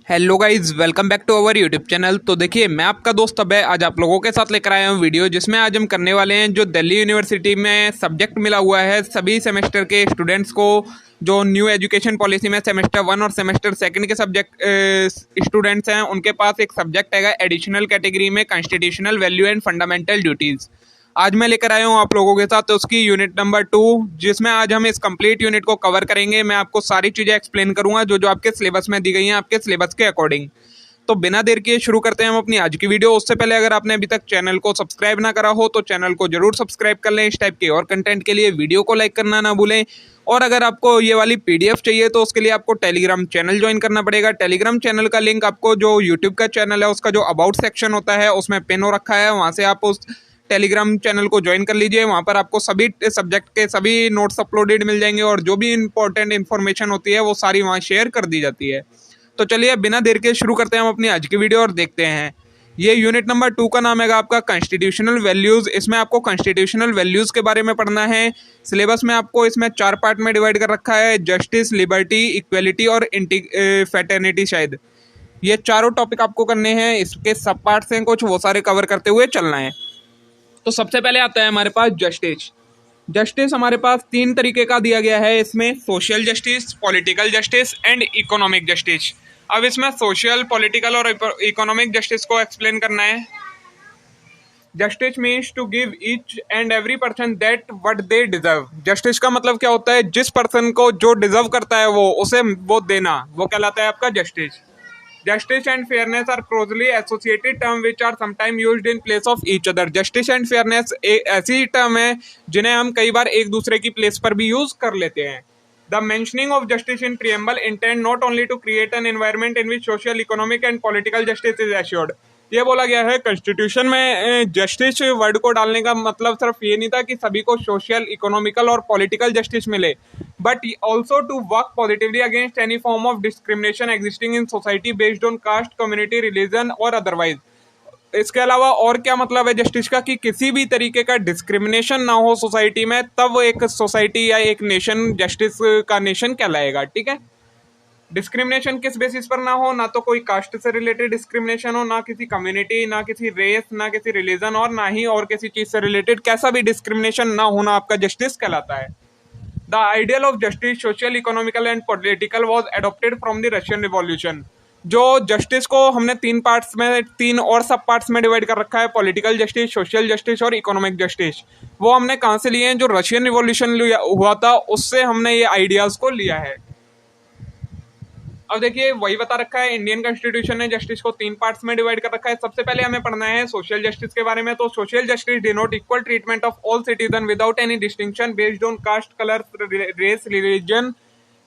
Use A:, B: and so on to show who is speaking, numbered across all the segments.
A: Hello guys, welcome back to our YouTube channel. तो देखिए, मैं आपका दोस्त अभय आज आप लोगों के साथ लेकर आया हूँ वीडियो, जिसमें आज हम करने वाले हैं जो दिल्ली यूनिवर्सिटी में सब्जेक्ट मिला हुआ है सभी सेमेस्टर के स्टूडेंट्स को। जो न्यू एजुकेशन पॉलिसी में सेमेस्टर 1 और सेमेस्टर 2 के सब्जेक्ट स्टूडेंट्स हैं, उनके पास एक सब्जेक्ट है एडिशनल कैटेगरी में constitutional value and fundamental duties. आज मैं लेकर आया हूँ आप लोगों के साथ उसकी यूनिट नंबर 2, जिसमें आज हम इस कंप्लीट यूनिट को कवर करेंगे। मैं आपको सारी चीज़ें एक्सप्लेन करूंगा जो जो आपके सिलेबस में दी गई हैं, आपके सिलेबस के अकॉर्डिंग। तो बिना देर किए शुरू करते हैं हम अपनी आज की वीडियो। उससे पहले अगर आपने अभी तक चैनल को सब्सक्राइब ना करा हो तो चैनल को जरूर सब्सक्राइब कर लें। इस टाइप के और कंटेंट के लिए वीडियो को लाइक करना ना भूलें। और अगर आपको ये वाली पीडीएफ चाहिए तो उसके लिए आपको टेलीग्राम चैनल ज्वाइन करना पड़ेगा। टेलीग्राम चैनल का लिंक आपको जो यूट्यूब का चैनल है उसका जो अबाउट सेक्शन होता है उसमें पिन हो रखा है, वहाँ से आप उस टेलीग्राम चैनल को ज्वाइन कर लीजिए। वहाँ पर आपको सभी सब्जेक्ट के सभी नोट्स अपलोडेड मिल जाएंगे और जो भी इंपॉर्टेंट इन्फॉर्मेशन होती है वो सारी वहाँ शेयर कर दी जाती है। तो चलिए बिना देर के शुरू करते हैं हम अपनी आज की वीडियो और देखते हैं। ये यूनिट नंबर 2 का नाम है आपका कॉन्स्टिट्यूशनल वैल्यूज़। इसमें आपको कॉन्स्टिट्यूशनल वैल्यूज़ के बारे में पढ़ना है। सिलेबस में आपको इसमें 4 पार्ट में डिवाइड कर रखा है: जस्टिस, लिबर्टी, इक्वलिटी और फ्रेटर्निटी। शायद ये चारों टॉपिक आपको करने हैं। इसके सब पार्ट्स हैं कुछ, वो सारे कवर करते हुए चलना है। तो सबसे पहले आता है हमारे पास जस्टिस। जस्टिस हमारे पास 3 तरीके का दिया गया है इसमें: social justice, political justice and economic justice. अब इसमें सोशल, पॉलिटिकल और इकोनॉमिक जस्टिस को एक्सप्लेन करना है। Justice means to give each and every person that what they deserve. Justice का मतलब क्या होता है? जिस पर्सन को जो डिजर्व करता है वो उसे वो देना, वो कहलाता है आपका justice. Justice and fairness are closely associated terms which are sometimes used in place of each other. Justice and fairness ऐसी टर्म है जिन्हें हम कई बार एक दूसरे की प्लेस पर भी यूज कर लेते हैं। The mentioning of justice in preamble intend not only to create an environment in which social, economic and political justice is assured. ये बोला गया है कॉन्स्टिट्यूशन में जस्टिस वर्ड को डालने का मतलब सिर्फ ये नहीं था कि सभी को सोशल, इकोनॉमिकल और पॉलिटिकल जस्टिस मिले, but also to work positively against any form of discrimination existing in society based on caste, community, religion और अदरवाइज। इसके अलावा और क्या मतलब है जस्टिस का? कि किसी भी तरीके का डिस्क्रिमिनेशन ना हो सोसाइटी में, तब वो एक सोसाइटी या एक नेशन जस्टिस का नेशन कहलाएगा। ठीक है। डिस्क्रिमिनेशन किस बेसिस पर ना हो? ना तो कोई कास्ट से रिलेटेड डिस्क्रिमिनेशन हो, ना किसी कम्युनिटी, ना किसी रेस, ना किसी रिलीजन और ना ही और किसी चीज से रिलेटेड कैसा भी डिस्क्रिमिनेशन ना होना आपका जस्टिस कहलाता है। The ideal of justice, social, economical and political was adopted from the Russian revolution. जो जस्टिस को हमने 3 पार्ट्स में, 3 और सब पार्ट्स में डिवाइड कर रखा है, पॉलिटिकल जस्टिस, सोशल जस्टिस और इकोनॉमिक जस्टिस, वो हमने कहाँ से लिए हैं? जो रशियन रिवॉल्यूशन हुआ था उससे हमने ये आइडियाज को लिया है। अब देखिए, वही बता रखा है इंडियन कॉन्स्टिट्यूशन ने जस्टिस को 3 पार्ट्स में डिवाइड कर रखा है। सबसे पहले हमें पढ़ना है सोशल जस्टिस के बारे में। तो social justice denote equal treatment of all citizen without any distinction based on caste, colour, race, religion,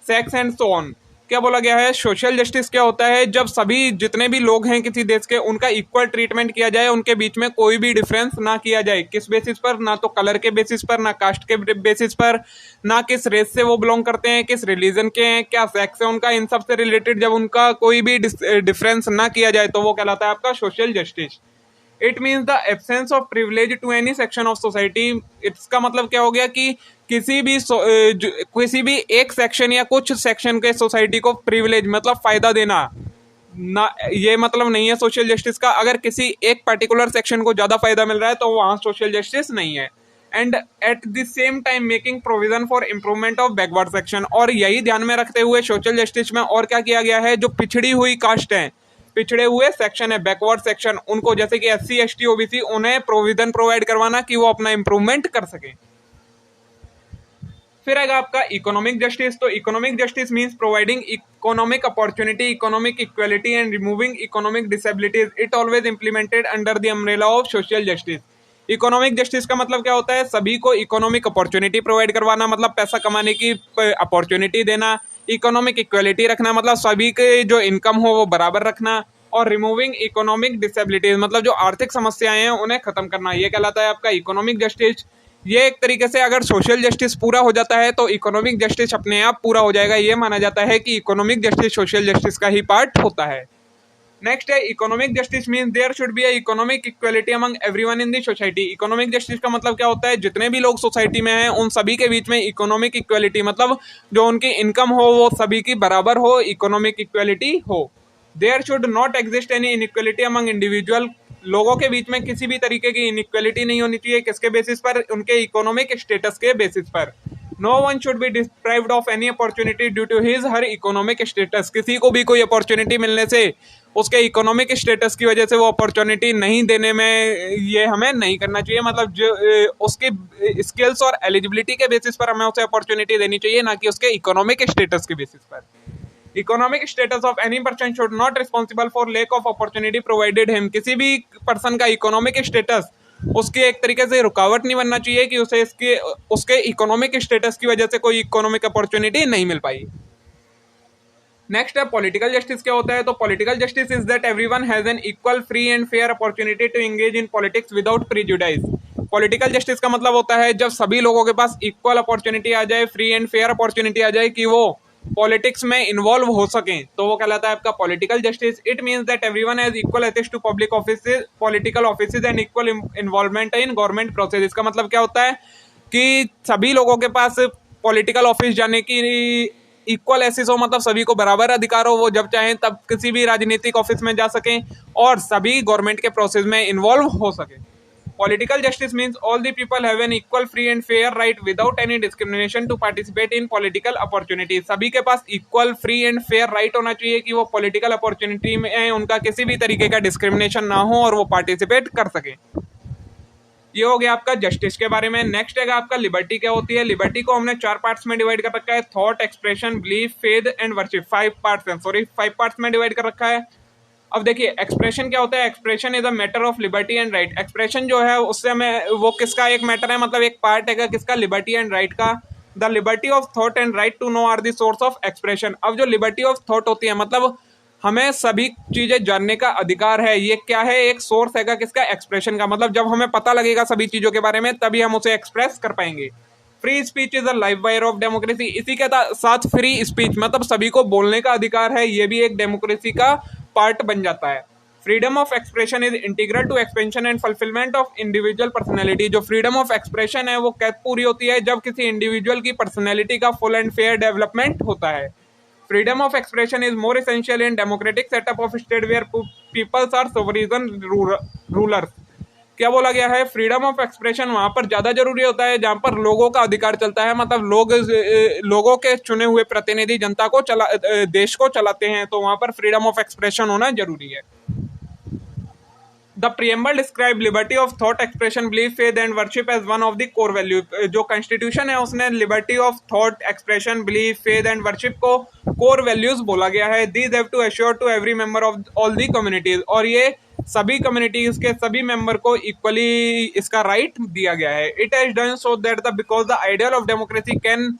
A: sex and so on. क्या बोला गया है? सोशल जस्टिस क्या होता है? जब सभी जितने भी लोग हैं किसी देश के, उनका इक्वल ट्रीटमेंट किया जाए, उनके बीच में कोई भी डिफरेंस ना किया जाए। किस बेसिस पर? ना तो कलर के बेसिस पर, ना कास्ट के बेसिस पर, ना किस रेस से वो बिलोंग करते हैं, किस रिलीजन के हैं, क्या सेक्स है उनका, इन सब से रिलेटेड जब उनका कोई भी डिफरेंस ना किया जाए तो वो कहलाता है आपका social justice. It means the absence of privilege to any section of society. इसका मतलब क्या हो गया? कि किसी भी एक सेक्शन या कुछ सेक्शन के सोसाइटी को प्रिविलेज मतलब फायदा देना ना, ये मतलब नहीं है सोशल जस्टिस का। अगर किसी एक पर्टिकुलर सेक्शन को ज्यादा फायदा मिल रहा है तो वहां सोशल जस्टिस नहीं है। And at the same time making provision for improvement of backward section. और यही ध्यान में रखते हुए सोशल जस्टिस में और क्या किया गया है? जो पिछड़ी हुई कास्ट है, पिछड़े हुए सेक्शन है, बैकवर्ड सेक्शन, उनको जैसे कि SC, ST, OBC, उन्हें प्रोविजन प्रोवाइड करवाना कि वो अपना इंप्रूवमेंट कर सके। फिर आएगा आपका इकोनॉमिक जस्टिस। तो economic justice means providing economic opportunity, economic equality and removing economic disabilities. It always implemented under the umbrella of social justice. Economic justice का मतलब क्या होता है? सभी को इकोनॉमिक अपॉर्चुनिटी प्रोवाइड करवाना, मतलब पैसा कमाने की अपॉर्चुनिटी देना। इकोनॉमिक इक्वलिटी रखना, मतलब सभी के जो इनकम हो वो बराबर रखना। और रिमूविंग इकोनॉमिक डिसेबिलिटीज, मतलब जो आर्थिक समस्याएं हैं उन्हें खत्म करना, ये कहलाता है आपका इकोनॉमिक जस्टिस। ये एक तरीके से अगर सोशल जस्टिस पूरा हो जाता है तो इकोनॉमिक जस्टिस अपने आप पूरा हो जाएगा। ये माना जाता है कि इकोनॉमिक जस्टिस सोशल जस्टिस का ही पार्ट होता है। नेक्स्ट है economic justice means there should be economic equality among everyone in the society. Economic justice का मतलब क्या होता है? जितने भी लोग सोसाइटी में हैं उन सभी के बीच में इकोनॉमिक इक्वलिटी, मतलब जो उनकी इनकम हो वो सभी की बराबर हो, इकोनॉमिक इक्वलिटी हो। There should not exist any inequality among individual, लोगों के बीच में किसी भी तरीके की इनइक्वलिटी नहीं होनी चाहिए। किसके बेसिस पर? उनके इकोनॉमिक स्टेटस के बेसिस पर। No one should be deprived of any opportunity due to his her economic status, किसी को भी कोई अपॉर्चुनिटी मिलने से उसके इकोनॉमिक स्टेटस की वजह से वो अपॉर्चुनिटी नहीं देने में ये हमें नहीं करना चाहिए। मतलब जो उसके स्किल्स और एलिजिबिलिटी के बेसिस पर हमें उसे अपॉर्चुनिटी देनी चाहिए, ना कि उसके इकोनॉमिक स्टेटस के बेसिस पर। Economic status of any person should not responsible for lack of opportunity provided him, किसी भी पर्सन का इकोनॉमिक स्टेटस उसके एक तरीके से रुकावट नहीं बनना चाहिए कि उसे उसके इकोनॉमिक स्टेटस की वजह से कोई इकोनॉमिक अपॉर्चुनिटी नहीं मिल पाई। नेक्स्ट है पॉलिटिकल जस्टिस क्या होता है। तो political justice is that everyone has an equal free and fair opportunity to engage in politics without prejudice. Political justice का मतलब होता है जब सभी लोगों के पास इक्वल अपॉर्चुनिटी आ जाए, फ्री एंड फेयर अपॉर्चुनिटी आ जाए कि वो पॉलिटिक्स में इन्वॉल्व हो सकें, तो वो कहलाता है आपका political justice. It means that everyone has equal access to public offices, political offices and equal involvement in government process. इसका मतलब क्या होता है कि सभी लोगों के पास पॉलिटिकल ऑफिस जाने की इक्वल एक्सेस हो, मतलब सभी को बराबर अधिकार हो, वो जब चाहें तब किसी भी राजनीतिक ऑफिस में जा सकें और सभी गवर्नमेंट के प्रोसेस में इन्वॉल्व हो सके। Political justice means all the people have an equal, free and fair right without any discrimination to participate in political opportunities. सभी के पास equal, free and fair right होना चाहिए कि वो political opportunity में उनका किसी भी तरीके का discrimination ना हो और वो participate कर सके। ये हो गया आपका जस्टिस के बारे में। नेक्स्ट है आपका लिबर्टी क्या होती है। लिबर्टी को हमने 4 पार्ट्स में डिवाइड कर रखा है, thought, expression, belief, faith and worship. 5 parts में डिवाइड कर रखा है। अब देखिए एक्सप्रेशन क्या होता है। Expression is a matter of liberty and right. Expression जो है उससे हमें वो किसका एक मैटर है, मतलब एक पार्ट है किसका, लिबर्टी एंड राइट का। The liberty of thought and right to know are the source of expression. अब जो लिबर्टी ऑफ थॉट होती है, मतलब हमें सभी चीजें जानने का अधिकार है, ये क्या है, एक सोर्स है किसका, एक्सप्रेशन का। मतलब जब हमें पता लगेगा सभी चीजों के बारे में तभी हम उसे एक्सप्रेस कर पाएंगे। Free speech is a life wire of democracy. इसी के साथ फ्री स्पीच मतलब सभी को बोलने का अधिकार है, ये भी एक डेमोक्रेसी का पार्ट बन जाता है। Freedom of expression is integral to expansion and fulfilment of individual personality. जो फ्रीडम ऑफ एक्सप्रेशन है वो कैसे पूरी होती है, जब किसी इंडिविजुअल की पर्सनैलिटी का फुल एंड फेयर डेवलपमेंट होता है। Freedom of expression is more essential in democratic setup of state where peoples are sovereign rulers. क्या बोला गया है, फ्रीडम ऑफ एक्सप्रेशन वहां पर ज्यादा जरूरी होता है जहां पर लोगों का अधिकार चलता है, मतलब लोगों के चुने हुए प्रतिनिधि जनता को देश को चलाते हैं, तो वहां पर फ्रीडम ऑफ एक्सप्रेशन होना जरूरी है। The preamble describe liberty of thought, expression, belief, faith and worship as one of the core value. जो कॉन्स्टिट्यूशन है उसने liberty of thought, expression, belief, faith and worship को कोर वैल्यूज बोला गया है। These have to assure to every member of all the communities. और ये सभी कम्युनिटीज के सभी मेंबर को इक्वली इसका राइट दिया गया है। It has done so that because the ideal of democracy can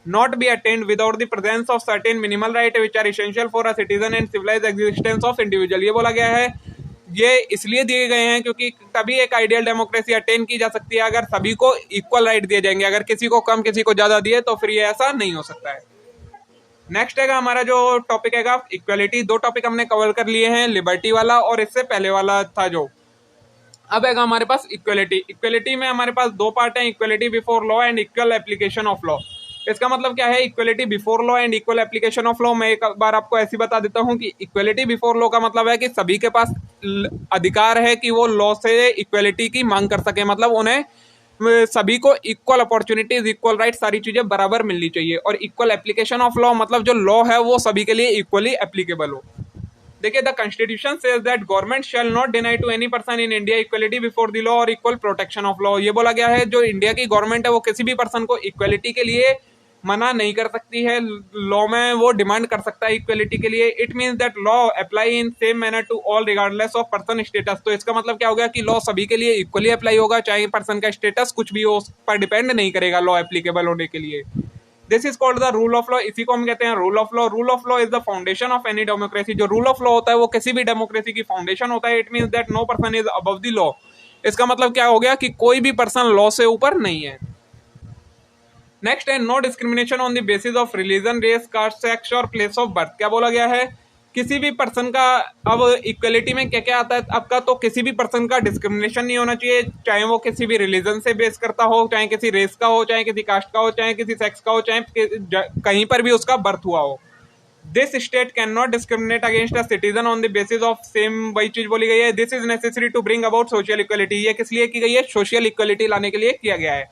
A: not be attained without the presence of certain minimal right which are essential for a citizen and civilized existence of individual। ये बोला गया है, ये इसलिए दिए गए हैं क्योंकि तभी एक आइडियल डेमोक्रेसी अटेन की जा सकती है अगर सभी को इक्वल राइट दिए जाएंगे। अगर किसी को कम किसी को ज्यादा दिए तो फिर ये ऐसा नहीं हो सकता है। नेक्स्ट है हमारा जो टॉपिक है इक्वलिटी। 2 टॉपिक हमने कवर कर लिए हैं, लिबर्टी वाला और इससे पहले वाला था जो। अब है हमारे पास इक्वलिटी। इक्वलिटी में हमारे पास 2 पार्ट हैं, equality before law and equal application of law. इसका मतलब क्या है, equality before law and equal application of law. मैं एक बार आपको ऐसी बता देता हूं कि इक्वलिटी बिफोर लॉ का मतलब है कि सभी के पास अधिकार है कि वो लॉ से इक्वलिटी की मांग कर सके, मतलब उन्हें सभी को इक्वल अपॉर्चुनिटीज, इक्वल राइट, सारी चीजें बराबर मिलनी चाहिए। और इक्वल एप्लीकेशन ऑफ लॉ मतलब जो लॉ है वो सभी के लिए इक्वली एप्लीकेबल हो। देखिए, the constitution says that government shall not deny to any person in India equality before the law और इक्वल प्रोटेक्शन ऑफ लॉ। ये बोला गया है जो इंडिया की गवर्नमेंट है वो किसी भी पर्सन को इक्वलिटी के लिए मना नहीं कर सकती है, लॉ में वो डिमांड कर सकता है इक्वलिटी के लिए। It means that law apply in same manner to all regardless of person status. तो इसका मतलब क्या हो गया कि लॉ सभी के लिए इक्वली अप्लाई होगा, चाहे पर्सन का स्टेटस कुछ भी हो, उस पर डिपेंड नहीं करेगा लॉ एप्लीकेबल होने के लिए। This is called the rule of law. इसी को हम कहते हैं rule of law. Rule of law is the foundation of any democracy. जो रूल ऑफ लॉ होता है वो किसी भी डेमोक्रेसी की फाउंडेशन होता है। It means that no person is above the law. इसका मतलब क्या हो गया कि कोई भी पर्सन लॉ से ऊपर नहीं है। नेक्स्ट है no discrimination on the basis of religion, race, caste, sex और प्लेस ऑफ बर्थ। क्या बोला गया है, किसी भी पर्सन का, अब इक्वलिटी में क्या क्या आता है आपका, तो किसी भी पर्सन का डिस्क्रिमिनेशन नहीं होना चाहिए, चाहे वो किसी भी रिलीजन से बेस करता हो, चाहे किसी रेस का हो, चाहे किसी कास्ट का हो, चाहे किसी सेक्स का हो, चाहे कहीं पर भी उसका बर्थ हुआ हो। This state can not discriminate against a citizen on the basis of same, वही चीज बोली गई है। This is necessary to bring about social equality, ये किस लिए की गई है? सोशल इक्वलिटी लाने के लिए किया गया है।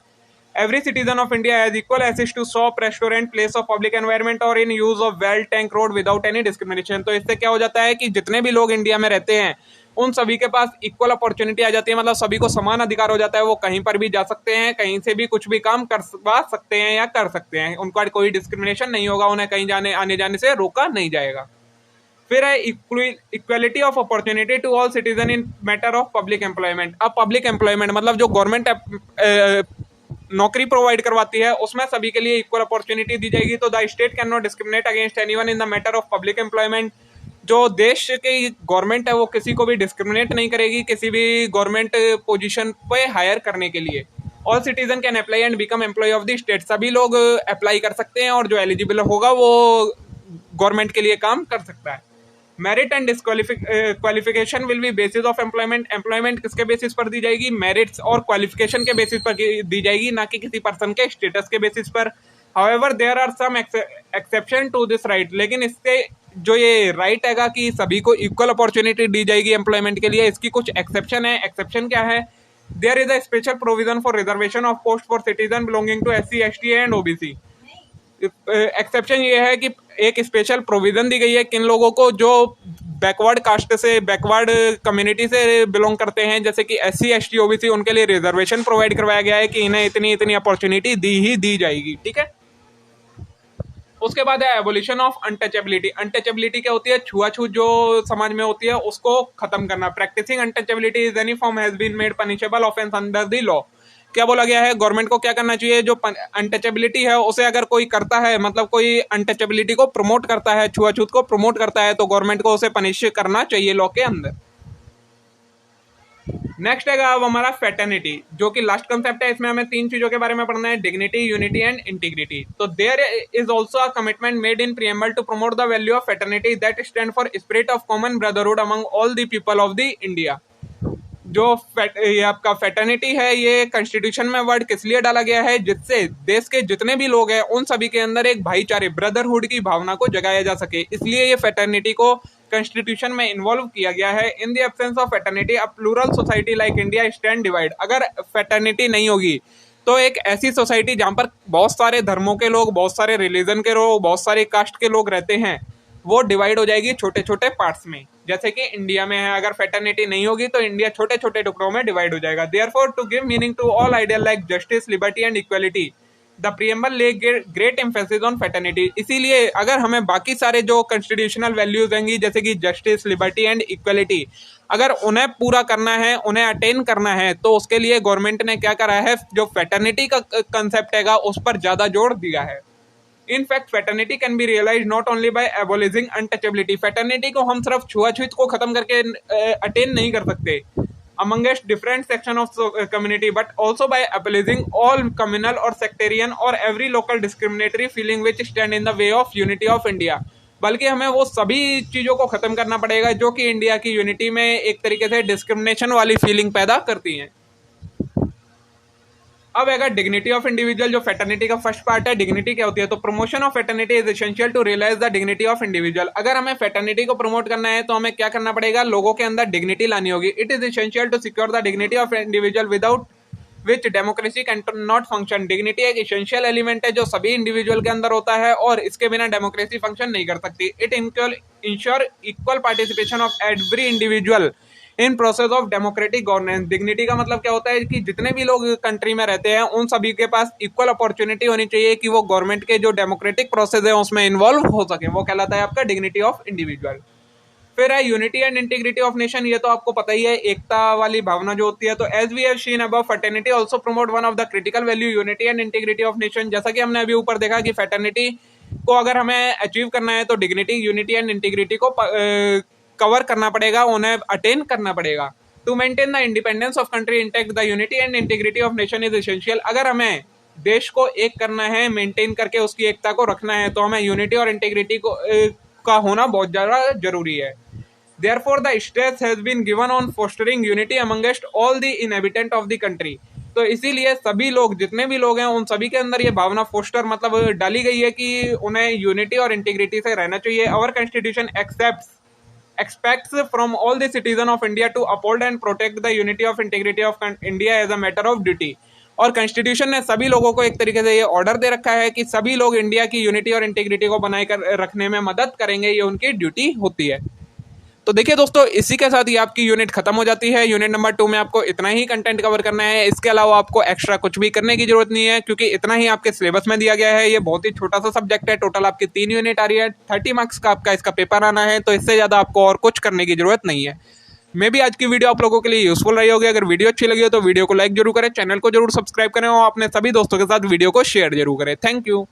A: Every citizen of India has equal access to shop, restaurant, place of public environment और in use of well, tank, road without any discrimination. तो इससे क्या हो जाता है कि जितने भी लोग इंडिया में रहते हैं उन सभी के पास इक्वल अपॉर्चुनिटी आ जाती है, मतलब सभी को समान अधिकार हो जाता है। वो कहीं पर भी जा सकते हैं, कहीं से भी कुछ भी काम करवा सकते हैं या कर सकते हैं, उनका कोई डिस्क्रिमिनेशन नहीं होगा, उन्हें कहीं जाने आने जाने से रोका नहीं जाएगा। फिर है equality of opportunity to all citizen in matter of public employment. अब पब्लिक एम्प्लॉयमेंट मतलब जो गवर्नमेंट नौकरी प्रोवाइड करवाती है उसमें सभी के लिए इक्वल अपॉर्चुनिटी दी जाएगी। तो the state can not discriminate against anyone in the matter of public employment. जो देश की गवर्नमेंट है वो किसी को भी डिस्क्रिमिनेट नहीं करेगी किसी भी गवर्नमेंट पोजीशन पे हायर करने के लिए। All citizen can apply and become employ of the state, सभी लोग अप्लाई कर सकते हैं और जो एलिजिबल होगा वो गवर्नमेंट के लिए काम कर सकता है। Merit and qualification will be basis of employment. Employment किसके बेसिस पर दी जाएगी? मेरिट्स और क्वालिफिकेशन के बेसिस पर दी जाएगी, ना कि किसी पर्सन के स्टेटस के बेसिस पर। However there are some exception to this right, लेकिन इसके जो ये राइट हैगा कि सभी को इक्वल अपॉर्चुनिटी दी जाएगी एम्प्लॉयमेंट के लिए, इसकी कुछ एक्सेप्शन है। एक्सेप्शन क्या है? There is a special provision for reservation of post for citizen belonging to SC, ST and OBC। Exception ये है कि एक स्पेशल प्रोविजन दी गई है किन लोगों को जो बैकवर्ड कास्ट से, बैकवर्ड कम्युनिटी से बिलोंग करते हैं, जैसे कि SC, ST, OBC, उनके लिए रिजर्वेशन प्रोवाइड करवाया गया है कि इन्हें इतनी इतनी अपॉर्चुनिटी दी ही दी जाएगी। ठीक है। उसके बाद है एबोलिशन ऑफ अनटचेबिलिटी। अनटचेबिलिटी क्या होती है? छुआछूत जो समाज में होती है उसको खत्म करना। Practising untouchability is any form has been made punishable offence under the law. क्या बोला गया है? गवर्नमेंट को क्या करना चाहिए? जो अनटचेबिलिटी है उसे अगर कोई करता है, मतलब कोई अनटचेबिलिटी को प्रमोट करता है, छुआछूत को प्रमोट करता है, तो गवर्नमेंट को उसे पनिश करना चाहिए लॉ के अंदर। नेक्स्ट है अब हमारा फेटर्निटी, जो कि लास्ट कंसेप्ट है। इसमें हमें तीन चीजों के बारे में पढ़ना है, डिग्निटी, यूनिटी एंड इंटीग्रिटी। तो there is also a commitment made in preamble to promote the value of fraternity that stand for spirit of common brotherhood among all the people of the India. जो ये आपका fraternity है, ये constitution में word किस लिए डाला गया है? जिससे देश के जितने भी लोग हैं उन सभी के अंदर एक भाईचारे, ब्रदरहुड की भावना को जगाया जा सके, इसलिए ये फेटर्निटी को कॉन्स्टिट्यूशन में इन्वॉल्व किया गया है। In the absence of fraternity a plural society like India stand divide. अगर फेटर्निटी नहीं होगी तो एक ऐसी सोसाइटी जहां पर बहुत सारे धर्मों के लोग, बहुत सारे रिलीजन के लोग, बहुत सारे कास्ट के लोग रहते हैं, वो डिवाइड हो जाएगी छोटे छोटे पार्ट्स में, जैसे कि इंडिया में है। अगर फेटर्निटी नहीं होगी तो इंडिया छोटे छोटे टुकड़ों में डिवाइड हो जाएगा। Therefore to give meaning to all ideal like justice, liberty and equality, the preamble lay great emphasis on fraternity. इसीलिए अगर हमें बाकी सारे जो कॉन्स्टिट्यूशनल वैल्यूज होंगी, जैसे कि जस्टिस, लिबर्टी एंड इक्वलिटी, अगर उन्हें पूरा करना है, उन्हें अटेन करना है, तो उसके लिए गवर्नमेंट ने क्या करा है? जो फेटर्निटी का कंसेप्ट हैगा उस पर ज्यादा जोर दिया है। In fact fraternity can be realise not only by abolishing untouchability. Fraternity को हम सिर्फ छुआछूत को खत्म करके अटेन नहीं कर सकते amongst different section of community, but also by abolishing all communal or sectarian or every local discriminatory feeling which stand in the way of unity of India। बल्कि हमें वो सभी चीज़ों को ख़त्म करना पड़ेगा जो कि इंडिया की यूनिटी में एक तरीके से डिस्क्रिमिनेशन वाली फीलिंग पैदा करती हैं। अब अगर डिग्निटी ऑफ इंडिविजुअल, जो फेटर्निटी का फर्स्ट पार्ट है, डिग्निटी क्या होती है? तो promotion of fraternity is essential to realise the dignity of individual. अगर हमें फेटर्निटी को प्रमोट करना है तो हमें क्या करना पड़ेगा? लोगों के अंदर डिग्निटी लानी होगी। It is essential to secure the dignity of individual without which democracy can not function. Dignity एक एसेंशियल एलिमेंट है जो सभी इंडिविजुअल के अंदर होता है और इसके बिना डेमोक्रेसी फंक्शन नहीं कर सकती। It ensure equal participation of every individual in process of democratic governance. Dignity का मतलब क्या होता है कि जितने भी लोग कंट्री में रहते हैं उन सभी के पास इक्वल अपॉर्चुनिटी होनी चाहिए कि वो गवर्नमेंट के जो डेमोक्रेटिक प्रोसेस है उसमें इन्वॉल्व हो सके। वो कहलाता है आपका डिग्निटी ऑफ इंडिविजुअल। फिर है unity and integrity of nation. ये तो आपको पता ही है, एकता वाली भावना जो होती है। तो as we have seen above, fraternity also promote one of the critical value unity and integrity of nation. जैसा कि हमने अभी ऊपर देखा कि फ्रेटर्निटी को अगर हमें अचीव करना है तो डिग्निटी, यूनिटी एंड इंटीग्रिटी को कवर करना पड़ेगा, उन्हें अटेन करना पड़ेगा। To maintain the independence of country intact, the unity and integrity of nation is essential. अगर हमें देश को एक करना है, मेंटेन करके उसकी एकता को रखना है, तो हमें यूनिटी और इंटीग्रिटी को का होना बहुत ज़्यादा जरूरी है। Therefore, the stress has been given on fostering unity amongst all the inhabitants of the country। तो इसीलिए सभी लोग, जितने भी लोग हैं, उन सभी के अंदर ये भावना फोस्टर मतलब डाली गई है कि उन्हें यूनिटी और इंटीग्रिटी से रहना चाहिए। Our constitution expects from all the citizens of India to uphold and protect the unity of integrity of India as a matter of duty। और कॉन्स्टिट्यूशन ने सभी लोगों को एक तरीके से ये ऑर्डर दे रखा है कि सभी लोग इंडिया की यूनिटी और इंटीग्रिटी को बनाए कर रखने में मदद करेंगे, ये उनकी ड्यूटी होती है। तो देखिए दोस्तों, इसी के साथ ही आपकी यूनिट खत्म हो जाती है। यूनिट नंबर 2 में आपको इतना ही कंटेंट कवर करना है, इसके अलावा आपको एक्स्ट्रा कुछ भी करने की जरूरत नहीं है, क्योंकि इतना ही आपके सिलेबस में दिया गया है। ये बहुत ही छोटा सा सब्जेक्ट है। टोटल आपकी 3 यूनिट आ रही है, 30 मार्क्स का आपका इसका पेपर आना है, तो इससे ज़्यादा आपको और कुछ करने की जरूरत नहीं है। मे भी आज की वीडियो आप लोगों के लिए यूजफुल रही होगी। अगर वीडियो अच्छी लगी हो तो वीडियो को लाइक जरूर करें, चैनल को जरूर सब्सक्राइब करें और अपने सभी दोस्तों के साथ वीडियो को शेयर जरूर करें। Thank you.